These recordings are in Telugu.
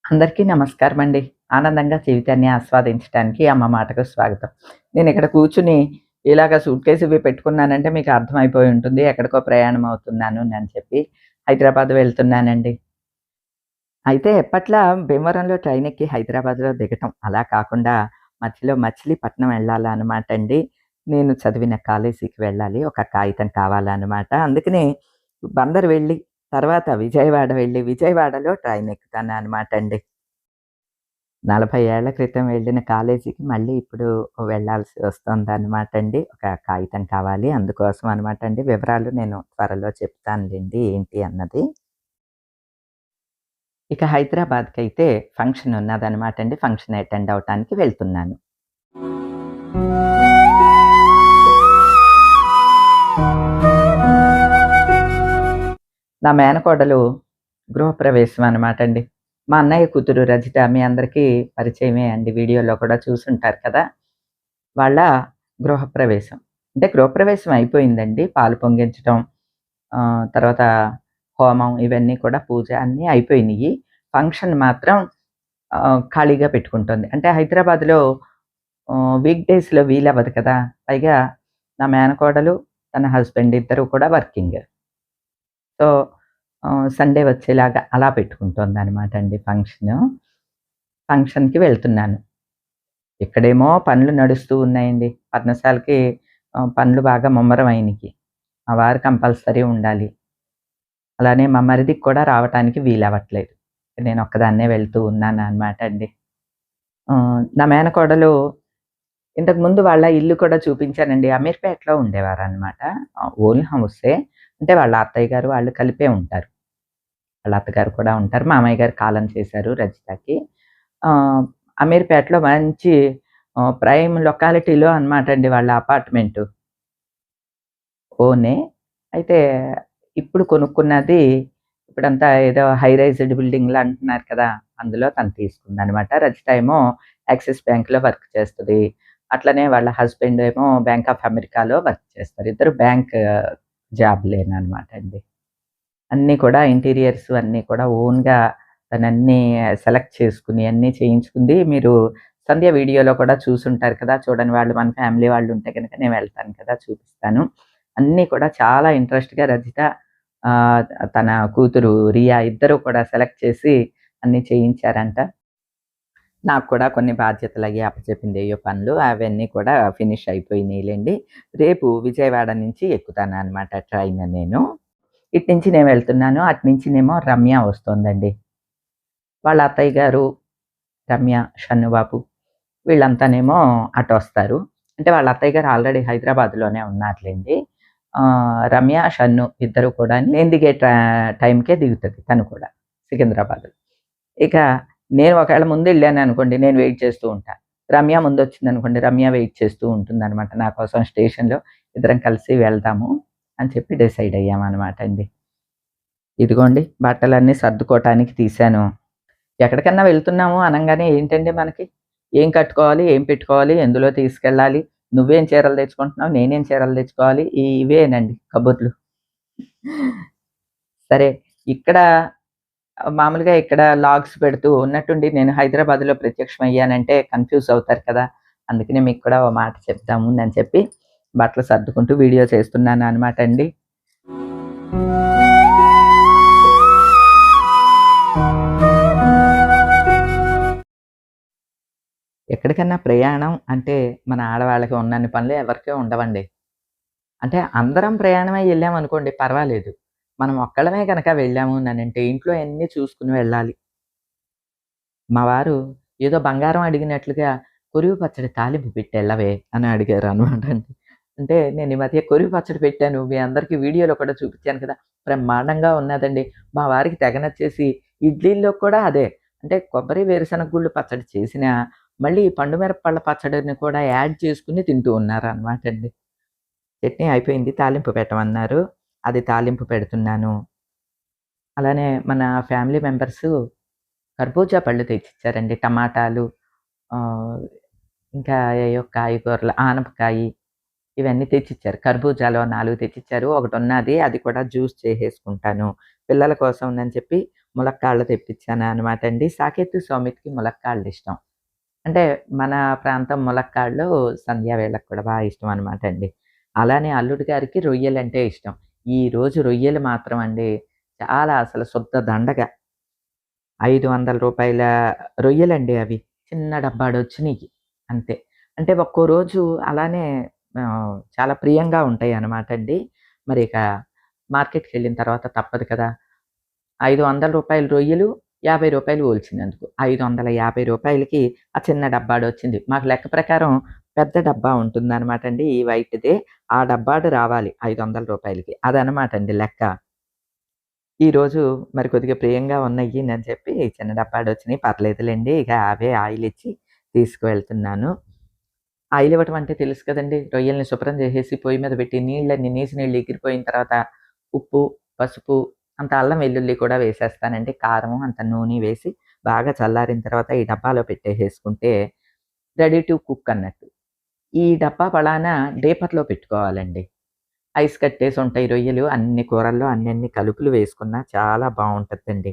అందరికీ నమస్కారం అండి. ఆనందంగా జీవితాన్ని ఆస్వాదించడానికి అమ్మ మాటకు స్వాగతం. నేనిక్కడ కూర్చొని ఇలాగ సూట్‌కేస్ ఇవి పెట్టుకున్నానంటే మీకు అర్థమైపోయి ఉంటుంది. ఎక్కడికో ప్రయాణం అవుతున్నాను అని చెప్పి. హైదరాబాద్ వెళ్తున్నానండి. అయితే ఎప్పట్లా భీమవరంలో ట్రైన్ ఎక్కి హైదరాబాద్‌లో దిగటం. అలా కాకుండా మధ్యలో మచిలీపట్నం వెళ్ళాలనమాట అండి. నేను చదివిన కాలేజీకి వెళ్ళాలి. ఒక కాగితం కావాలనమాట. అందుకని బందర్ వెళ్ళి, తర్వాత విజయవాడ వెళ్ళి, విజయవాడలో ట్రైన్ ఎక్కుతాననమాట అండి. 40 ఏళ్ల క్రితం వెళ్ళిన కాలేజీకి మళ్ళీ ఇప్పుడు వెళ్ళాల్సి వస్తుందనమాట అండి. ఒక కాగితం కావాలి. అందుకోసం అనమాట అండి. వివరాలు నేను త్వరలో చెప్తానులెండి ఏంటి అన్నది. ఇక హైదరాబాద్‌కైతే ఫంక్షన్ ఉన్నదనమాట అండి. ఫంక్షన్ అటెండ్ అవ్వటానికి వెళ్తున్నాను. నా మేనకోడలు గృహప్రవేశం అనమాట అండి. మా అన్నయ్య కూతురు రజిత మీ అందరికీ పరిచయమే అండి. వీడియోలో కూడా చూసుంటారు కదా! వాళ్ళ గృహప్రవేశం. అంటే గృహప్రవేశం అయిపోయిందండి. పాలు పొంగించటం, తర్వాత హోమం ఇవన్నీ కూడా పూజ అన్నీ అయిపోయినియి. ఫంక్షన్ మాత్రం ఖాళీగా పెట్టుకుంటోంది. అంటే హైదరాబాద్‌లో వీక్ డేస్‌లో వీలవ్వదు కదా! పైగా నా మేనకోడలు, తన హస్బెండ్ ఇద్దరు కూడా వర్కింగ్. సో, సండే వచ్చేలాగా అలా పెట్టుకుంటోందనమాట అండి ఫంక్షను. ఫంక్షన్‌కి వెళ్తున్నాను. ఇక్కడేమో పనులు నడుస్తూ ఉన్నాయండి. పర్ణశాలకి పనులు బాగా ముమ్మరం అయినియి. మా వారు కంపల్సరీ ఉండాలి. అలానే మా మరిదికి కూడా రావటానికి వీలవ్వట్లేదు. నేనొక్కదాన్నే వెళ్తూ ఉన్నాననమాట అండి. నా మేనకోడలు ఇంతకుముందు వాళ్ళ ఇల్లు కూడా చూపించానండి. అమీర్‌పేటలో ఉండేవారనమాట. ఓన్ హౌసే. అంటే వాళ్ళ అత్తయ్య గారు వాళ్ళు కలిపే ఉంటారు. వాళ్ళ అత్తగారు కూడా ఉంటారు. మామయ్య గారు కాలం చేశారు రజితకి. ఆహ్, అమీర్‌పేటలో మంచి ప్రైమ్ లొకాలిటీలో అనమాట అండి వాళ్ళ అపార్ట్‌మెంటు. ఓనే. అయితే ఇప్పుడు కొనుక్కున్నది ఇప్పుడంతా ఏదో హై రైజ్డ్ బిల్డింగ్‌లు అంటున్నారు కదా! అందులో తను తీసుకుందనమాట. రజిత ఏమో యాక్సిస్ బ్యాంక్‌లో వర్క్ చేస్తది. అట్లనే వాళ్ళ హస్బెండ్ ఏమో బ్యాంక్ ఆఫ్ అమెరికాలో వర్క్ చేస్తారు. ఇద్దరు బ్యాంక్ జాబ్‌లేననమాట అండి. అన్నీ కూడా ఇంటీరియర్స్ అన్నీ కూడా ఓన్‌గా తనన్నీ సెలెక్ట్ చేసుకొని అన్నీ చేయించుకుంది. మీరు సంధ్య వీడియోలో కూడా చూసుంటారు కదా! చూడని వాళ్ళు మన ఫ్యామిలీ వాళ్ళుంటే గనక నేను వెళ్తాను కదా! చూపిస్తాను. అన్నీ కూడా చాలా ఇంట్రెస్ట్‌గా రజిత ఆహ్, తన కూతురు రియా ఇద్దరు కూడా సెలెక్ట్ చేసి అన్నీ చేయించారంట. నాకు కూడా కొన్ని బాధ్యతలయ్యి అప్పచెప్పింది ఏయో పనులు. అవన్నీ కూడా ఫినిష్ అయిపోయినియిలెండి. రేపు విజయవాడ నుంచి ఎక్కుతాననమాట ట్రైన్ నేను. ఇటు నుంచి నేను వెళ్తున్నాను. అటు నుంచినేమో రమ్య వస్తోందండి. వాళ్ళ అత్తయ్య గారు, రమ్య, షన్నుబాబు వీళ్ళంతానేమో అటొస్తారు. అంటే వాళ్ళ అత్తయ్య గారు ఆల్రెడీ హైదరాబాద్‌లోనే ఉన్నారులెండి. రమ్య, షన్ను ఇద్దరు కూడా నేను దిగే టైంకే దిగుతది తను కూడా సికింద్రాబాద్‌లో. ఇక నేను ఒకవేళ ముందెళ్ళాననుకోండి నేను వెయిట్ చేస్తూ ఉంటా. రమ్య ముందొచ్చిందనుకోండి రమ్య వెయిట్ చేస్తూ ఉంటుందనమాట నా కోసం స్టేషన్‌లో. ఇద్దరం కలిసి వెళ్దాము అని చెప్పి డిసైడ్ అయ్యామనమాట అండి. ఇదిగోండి బట్టలన్నీ సర్దుకోవటానికి తీశాను. ఎక్కడికన్నా వెళ్తున్నాము అనంగానే ఏంటండి మనకి, ఏం కట్టుకోవాలి, ఏం పెట్టుకోవాలి, ఎందులో తీసుకెళ్ళాలి, నువ్వేం చీరలు తెచ్చుకుంటున్నావు, నేనేం చీరలు తెచ్చుకోవాలి, ఇవేనండి కబుర్లు. సరే ఇక్కడ మామూలుగా ఇక్కడ లాగ్స్ పెడుతూ ఉన్నట్టుండి నేను హైదరాబాద్‌లో ప్రత్యక్షమయ్యానంటే కన్‌ఫ్యూజ్ అవుతారు కదా! అందుకనే మీకు కూడా ఓ మాట చెప్దాము అని చెప్పి బట్టలు సర్దుకుంటూ వీడియో చేస్తున్నాననమాట అండి. ఎక్కడికన్నా ప్రయాణం అంటే మన ఆడవాళ్ళకి ఉన్నన్ని పనులు ఎవరికీ ఉండవండి. అంటే అందరం ప్రయాణమై ఎళ్ళామనుకోండి పర్వాలేదు. మనం ఒక్కళ్ళమే గనక వెళ్ళాము అనంటే ఇంట్లో అన్నీ చూసుకొని వెళ్ళాలి. మా వారు ఏదో బంగారం అడిగినట్లుగా "కొరివి పచ్చడి తాలింపు పెట్టెళ్ళవే" అని అడిగారనమాట అండి. అంటే నేను ఈ మధ్య కొరివి పచ్చడి పెట్టాను. మీ అందరికీ వీడియోలో కూడా చూపించాను కదా! బ్రహ్మాండంగా ఉన్నదండి. మా వారికి తెగ నచ్చేసి ఇడ్లీల్లో కూడా అదే. అంటే కొబ్బరి, వేరుశనగ గుళ్ళు పచ్చడి చేసినా, మళ్ళీ ఈ పండు మిరపపళ్ళ పచ్చడిని కూడా యాడ్ చేసుకొని తింటూ ఉన్నారనమాట అండి. చట్నీ అయిపోయింది. తాలింపు పెట్టమన్నారు. అది తాలింపు పెడుతున్నాను. అలానే మన ఫ్యామిలీ మెంబర్సు కర్బూజా పళ్ళు తెచ్చిచ్చారండి. టమాటాలు, ఆహ్, ఇంకా ఏయో కాయగూరలు ఆనపకాయి ఇవన్నీ తెచ్చిచ్చారు. కర్బూజాలో 4 తెచ్చిచ్చారు. ఒకటున్నాది అది కూడా జ్యూస్ చేసేసుకుంటాను. పిల్లల కోసం అని చెప్పి ములక్కాళ్ళు తెప్పించాననమాట అండి. సాకేతు సౌమిత్‌కి ములక్కాళ్ళు ఇష్టం. అంటే మన ప్రాంతం ములక్కాళ్ళు సంధ్యా వేళకి కూడా ఇష్టం అనమాట అండి. అలానే అల్లుడి గారికి రొయ్యలంటే ఇష్టం. ఈరోజు రొయ్యలు మాత్రం అండి చాలా అసలు శుద్ధ దండగ. రూ. 500 రొయ్యలండి అవి. చిన్న డబ్బాడొచ్చినియి అంతే. అంటే ఒక్కో రోజు అలానే చాలా ప్రియంగా ఉంటాయనమాట అండి. మరి ఇక మార్కెట్‌కెళ్ళిన తర్వాత తప్పదు కదా! రూ. 500 రొయ్యలు, రూ. 50 ఒలిచినందుకు. రూ. 550కి ఆ చిన్న డబ్బాడొచ్చింది. మాకు లెక్క ప్రకారం పెద్ద డబ్బా ఉంటుందనమాట అండి. ఈ వైట్‌దే. ఆ డబ్బాడు రావాలి రూ. 500కి. అదనమాట అండి లెక్క. ఈరోజు మరి కొద్దిగా ప్రియంగా ఉన్నయ్యినని చెప్పి చిన్న డబ్బాడొచ్చినియి పర్లేదులెండి. ఇక అవే ఆయిలిచ్చి తీసుకువెళ్తున్నాను. ఆయిలివ్వటం అంటే తెలుసు కదండీ! రొయ్యల్ని శుభ్రం చేసేసి పొయ్యి మీద పెట్టి నీళ్ళన్నీ నీసు నీళ్ళు ఎగిరిపోయిన తర్వాత ఉప్పు, పసుపు, అంత అల్లం వెల్లుల్లి కూడా వేసేస్తానండి. కారము, అంత నూనె వేసి బాగా చల్లారిన తర్వాత ఈ డబ్బాలో పెట్టేసేసుకుంటే రెడీ టు కుక్ అన్నట్టు. ఈ డబ్బా పళాన డీపర్‌లో పెట్టుకోవాలండి. ఐస్ కట్టేసుంటాయి రొయ్యలు. అన్ని కూరల్లో అన్నన్ని కలుపులు వేసుకున్నా చాలా బావుంటదండి.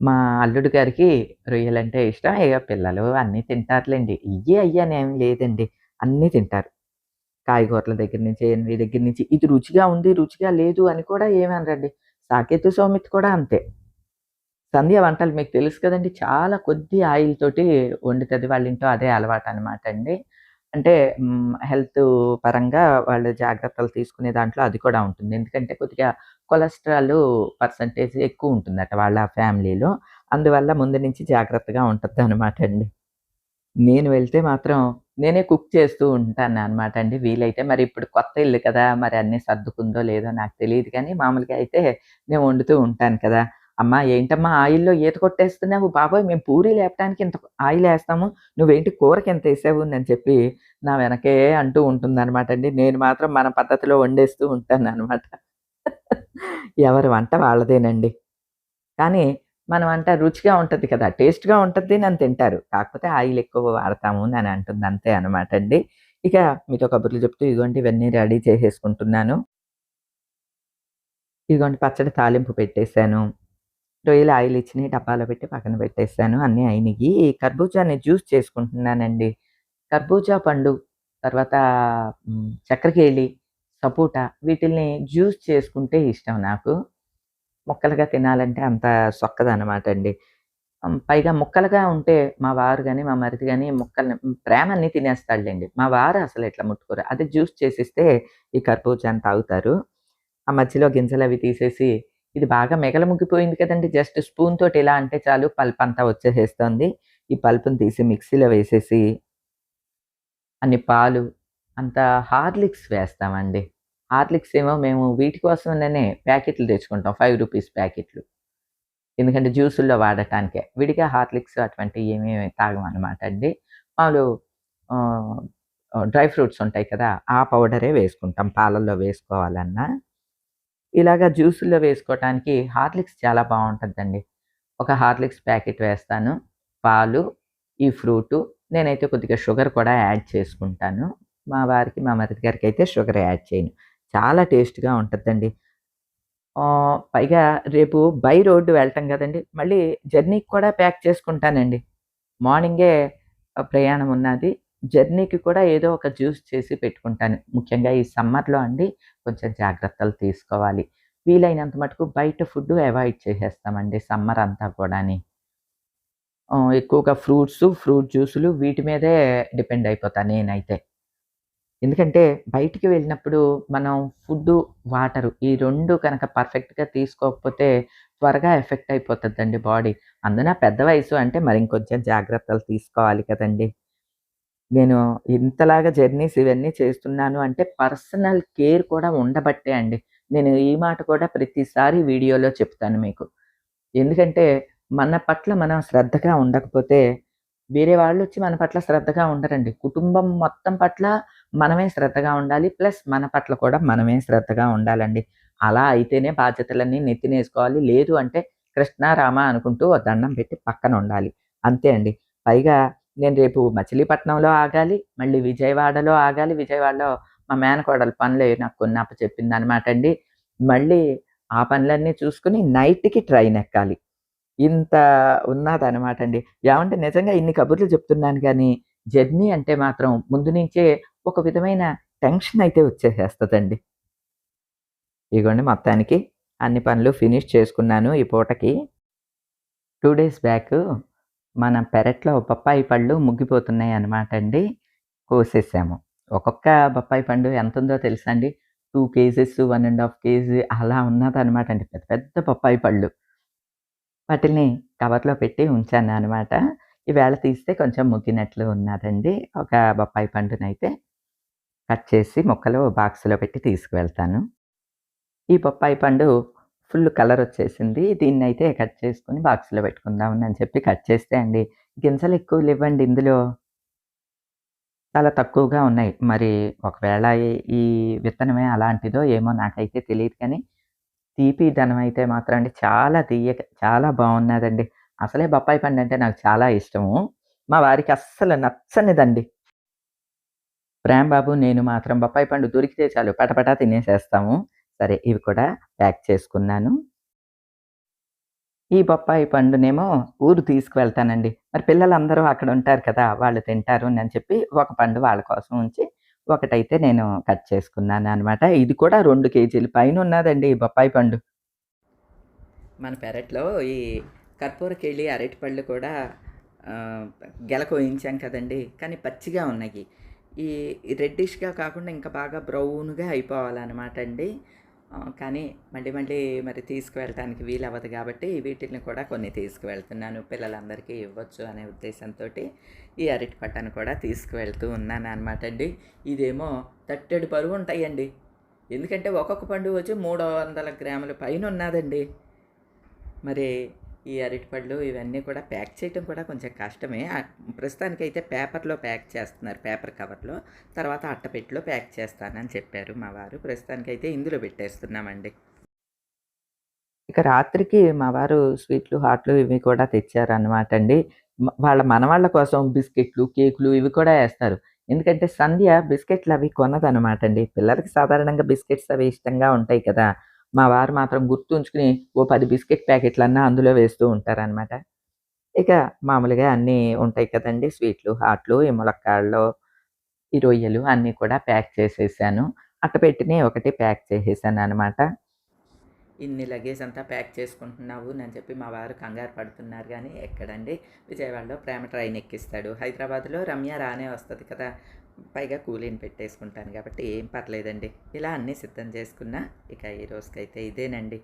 మా అల్లుడు గారికి రొయ్యలంటే ఇష్టం. ఇగ పిల్లలు అన్నీ తింటారులెండి. ఇయ్యి, అయ్యి అనేమి లేదండి. అన్నీ తింటారు. కాయగూరల దగ్గర నుంచి, ఎన్వి దగ్గర నుంచి ఇది రుచిగా ఉంది, రుచిగా లేదు అని కూడా ఏమి అనరండి. సాకేతు, సౌమిత్ కూడా అంతే. సంధ్య వంటలు మీకు తెలుసు కదండీ! చాలా కొద్ది ఆయిల్ తోటి వండుతది. వాళ్ళ ఇంట్లో అదే అలవాటనమాట అండి. అంటే హెల్త్ పరంగా వాళ్ళు జాగ్రత్తలు తీసుకునే దాంట్లో అది కూడా ఉంటుంది. ఎందుకంటే కొద్దిగా కొలెస్ట్రాలు పర్సెంటేజ్ ఎక్కువుంటుందట వాళ్ళ ఫ్యామిలీలో. అందువల్ల ముందు నుంచి జాగ్రత్తగా ఉంటదనమాట అండి. నేను వెళ్తే మాత్రం నేనే కుక్ చేస్తూ ఉంటాననమాట అండి వీలైతే. మరి ఇప్పుడు కొత్త ఇల్లు కదా! మరి అన్నీ సర్దుకుందో లేదో నాకు తెలీదు కానీ, మామూలుగా అయితే నేను వండుతూ ఉంటాను కదా! "అమ్మా ఏంటమ్మా ఆయిల్‌లో ఈత కొట్టేస్తున్నావు? బాబోయ్! మేము పూరీలు ఏపడానికి ఇంత ఆయిలేస్తాము. నువ్వేంటి కూరకింతేసావు" అని చెప్పి నా వెనకే అంటూ ఉంటుందనమాట అండి. నేను మాత్రం మన పద్ధతిలో వండేస్తూ ఉంటాననమాట. ఎవరి వంట వాళ్ళదేనండి. కానీ మన వంట రుచిగా ఉంటది కదా! టేస్ట్‌గా ఉంటది అని తింటారు. కాకపోతే ఆయిల్ ఎక్కువ వాడతాము అని అంటుంది అంతే అనమాట అండి. ఇక మీతో కబుర్లు చెప్తూ ఇదిగోండి ఇవన్నీ రెడీ చేసేసుకుంటున్నాను. ఇదిగోండి పచ్చడి తాలింపు పెట్టేసాను. రొయ్యలు ఆయిల్ ఇచ్చినయి డబ్బాలో పెట్టి పక్కన పెట్టేసాను. అన్నీ అయినియి. కర్బూజాని జ్యూస్ చేసుకుంటున్నానండి. కర్బూజా పండు, తర్వాత చక్కెరకేళి, సపోటా వీటిల్ని జ్యూస్ చేసుకుంటే ఇష్టం నాకు. ముక్కలుగా తినాలంటే అంత సొక్కదనమాట అండి. పైగా ముక్కలుగా ఉంటే మా వారు గాని, మా మరిది గాని ముక్కల్ని ప్రేమన్ని తినేస్తాడులెండి. మా వారు అసలు ఇట్లా ముట్టుకోరు. అదే జ్యూస్ చేసిస్తే ఈ కర్బూజాని తాగుతారు. ఆ మధ్యలో గింజలవి తీసేసి, ఇది బాగా మిగలముగ్గిపోయింది కదండీ! జస్ట్ స్పూన్ తోటి ఇలా అంటే చాలు పల్పంతా వచ్చేసేస్తోంది. ఈ పల్పుని తీసి మిక్సీలో వేసేసి, అన్ని పాలు, అంత హార్లిక్స్ వేస్తామండి. హార్లిక్స్ ఏమో మేము వీటి కోసమనే ప్యాకెట్లు తెచ్చుకుంటాం. రూ. 5 ప్యాకెట్లు. ఎందుకంటే జ్యూసుల్లో వాడటానికే. విడిగా హార్లిక్స్ అటువంటివి ఏమి తాగమనమాట అండి. మాములు ఆహ్, డ్రై ఫ్రూట్స్ ఉంటాయి కదా! ఆ పౌడరే వేసుకుంటాం పాలల్లో వేసుకోవాలన్నా. ఇలాగ జ్యూసుల్లో వేసుకోవటానికి హార్లిక్స్ చాలా బావుంటదండి. ఒక హార్లిక్స్ ప్యాకెట్ వేస్తాను. పాలు, ఈ ఫ్రూటు, నేనైతే కొద్దిగా షుగర్ కూడా యాడ్ చేసుకుంటాను. మా వారికి, మా మరిది గారికైతే షుగర్ యాడ్ చేయను. చాలా టేస్ట్‌గా ఉంటదండి. పైగా రేపు బై రోడ్డు వెళ్తాం గదండీ! మళ్ళీ జర్నీకి కూడా ప్యాక్ చేసుకుంటానండి. మార్నింగే ప్రయాణం ఉన్నది. జర్నీకి కూడా ఏదో ఒక జ్యూస్ చేసి పెట్టుకుంటాను. ముఖ్యంగా ఈ సమ్మర్‌లో అండి కొంచెం జాగ్రత్తలు తీసుకోవాలి. వీలైనంత మటుకు బయట ఫుడ్డు అవాయిడ్ చేసేస్తామండి సమ్మర్ అంతా కూడాని. ఎక్కువగా ఫ్రూట్సు, ఫ్రూట్ జ్యూసులు వీటి మీదే డిపెండ్ అయిపోతా నేనైతే. ఎందుకంటే బయటికి వెళ్ళినప్పుడు మనం ఫుడ్డు, వాటరు ఈ 2 కనుక పర్ఫెక్ట్‌గా తీసుకోకపోతే త్వరగా ఎఫెక్ట్ అయిపోతదండి బాడీ. అందున పెద్ద వయసు అంటే మరి ఇంకొంచెం జాగ్రత్తలు తీసుకోవాలి కదండీ! నేను ఇంతలాగా జర్నీస్ ఇవన్నీ చేస్తున్నాను అంటే పర్సనల్ కేర్ కూడా ఉండబట్టే అండి. నేను ఈ మాట కూడా ప్రతిసారి వీడియోలో చెప్తాను మీకు. ఎందుకంటే మన పట్ల మనం శ్రద్ధగా ఉండకపోతే వేరే వాళ్ళొచ్చి మన పట్ల శ్రద్ధగా ఉండరండి. కుటుంబం మొత్తం పట్ల మనమే శ్రద్ధగా ఉండాలి. ప్లస్ మన పట్ల కూడా మనమే శ్రద్ధగా ఉండాలండి. అలా అయితేనే బాధ్యతలన్నీ నెత్తినేసుకోవాలి. లేదు అంటే కృష్ణ, రామ అనుకుంటూ ఓ దండం పెట్టి పక్కనుండాలి. అంతే అండి. పైగా నేను రేపు మచిలీపట్నంలో ఆగాలి. మళ్ళీ విజయవాడలో ఆగాలి. విజయవాడలో మా మేనకోడలు పనులయి నాకు కొన్ని అప్పచెప్పిందనమాట అండి. మళ్ళీ ఆ పనులన్నీ చూసుకొని నైట్‌కి ట్రైన్ ఎక్కాలి. ఇంత ఉన్నాదనమాట అండి. ఏవంటే నిజంగా ఇన్ని కబుర్లు చెప్తున్నాను గానీ, జర్నీ అంటే మాత్రం ముందు నుంచే ఒక విధమైన టెన్షన్ అయితే వచ్చేసేస్తదండి. ఇగోండి మొత్తానికి అన్ని పనులు ఫినిష్ చేసుకున్నాను ఈ పూటకి. 2 డేస్ బ్యాకు మన పెరట్లో బొప్పాయి పళ్ళు ముగ్గిపోతున్నాయనమాట అండి. కోసేసాము. ఒక్కొక్క బొప్పాయి పండు ఎంతుందో తెలుసా అండి? 2 కేజెస్, 1 ½ కేజీ అలా ఉన్నదనమాట అండి. పెద్ద పెద్ద బొప్పాయి పళ్ళు. వాటిల్ని కవర్‌లో పెట్టి ఉంచాననమాట. ఈవేళ తీస్తే కొంచెం ముగ్గినట్లు ఉన్నాదండి. ఒక బొప్పాయి పండునైతే కట్ చేసి ముక్కలు బాక్స్‌లో పెట్టి తీసుకువెళ్తాను. ఈ బొప్పాయి పండు ఫుల్ కలరొచ్చేసింది. దీన్నైతే కట్ చేసుకొని బాక్స్‌లో పెట్టుకుందామని చెప్పి కట్ చేస్తే అండి, గింజలు ఎక్కువ లెవ్వండి ఇందులో. చాలా తక్కువగా ఉన్నాయి. మరి ఒకవేళ ఈ విత్తనమే అలాంటిదో ఏమో నాకైతే తెలీదు కానీ, తీపిదనం అయితే మాత్రం అండి చాలా తియ్యగా చాలా బావున్నాదండి. అసలే బొప్పాయి పండంటే నాకు చాలా ఇష్టము. మా వారికి అస్సలు నచ్చనిదండి. ప్రేమ్ బాబు, నేను మాత్రం బొప్పాయి పండు దొరికితే చాలు పటపటా తినేసేస్తాము. సరే ఇవి కూడా ప్యాక్ చేసుకున్నాను. ఈ బొప్పాయి పండునేమో ఊరు తీసుకువెళ్తానండి. మరి పిల్లలందరూ అక్కడ ఉంటారు కదా! వాళ్ళు తింటారు అని చెప్పి ఒక పండు వాళ్ళ కోసం ఉంచి, ఒకటైతే నేను కట్ చేసుకున్నాననమాట. ఇది కూడా 2 కేజీల పైనున్నదండి ఈ బొప్పాయి పండు. మన పెరట్లో ఈ కర్పూరకేళి, అరటిపళ్ళు కూడా ఆహ్, గెల కోయించాం కదండీ! కానీ పచ్చిగా ఉన్నాయి. ఈ రెడ్డిష్‌గా కాకుండా ఇంకా బాగా బ్రౌన్‌గా అయిపోవాలనమాట అండి. కానీ మళ్ళీ మళ్ళీ మరి తీసుకువెళ్ళటానికి వీలవ్వదు గాబట్టి వీటిల్ని కూడా కొన్ని తీసుకువెళ్తున్నాను. పిల్లలందరికీ ఇవ్వచ్చు అనే ఉద్దేశంతోటి ఈ అరటి పళ్ళను కూడా తీసుకువెళ్తూ ఉన్నాననమాట అండి. ఇదేమో తట్టెడు బరువుంటాయండి. ఎందుకంటే ఒక్కొక్క పండు వచ్చి 300 గ్రాముల పైనున్నాదండి. మరి ఈ అరటిపళ్ళు ఇవన్నీ కూడా ప్యాక్ చేయటం కూడా కొంచెం కష్టమే. ప్రస్తుతానికైతే పేపర్‌లో ప్యాక్ చేస్తున్నారు. పేపర్ కవర్‌లో. తర్వాత అట్టపెట్టెలో ప్యాక్ చేస్తానని చెప్పారు మా వారు. ప్రస్తుతానికైతే ఇందులో పెట్టేస్తున్నామండి. ఇక రాత్రికి మా వారు స్వీట్లు, హాట్లు ఇవి కూడా తెచ్చారనమాట అండి. వాళ్ళ మనవళ్ళ కోసం బిస్కెట్‌లు, కేకులు ఇవి కూడా ఏస్తారు. ఎందుకంటే సంధ్య బిస్కెట్‌లవి కొనదనమాట అండి. పిల్లలకి సాధారణంగా బిస్కెట్స్ అవి ఇష్టంగా ఉంటాయి కదా! మా వారు మాత్రం గుర్తుంచుకుని ఓ 10 బిస్కెట్ ప్యాకెట్లన్నా అందులో వేస్తూ ఉంటారనమాట. ఇక మామూలుగా అన్నీ ఉంటాయి కదండీ! స్వీట్లు, హాట్లు, ఈ ములక్కాడలు, ఈ రొయ్యలు అన్నీ కూడా ప్యాక్ చేసేసాను. అట్టపెట్టెని ఒకటి ప్యాక్ చేసేసాననమాట. ఇన్ని లగేజ్ అంతా ప్యాక్ చేసుకుంటున్నావు అని చెప్పి మా వారు కంగారు పడుతున్నారు గానీ, ఎక్కడండి విజయవాడలో ప్రేమ ట్రైన్ ఎక్కిస్తాడు. హైదరాబాద్‌లో రమ్య రానే వస్తది కదా! పైగా కూలీని పెట్టేసుకుంటాను కాబట్టి ఏం పర్లేదండి. ఇలా అన్నీ సిద్ధం చేసుకున్నా. ఇక ఈ రోజుకైతే ఇదేనండి.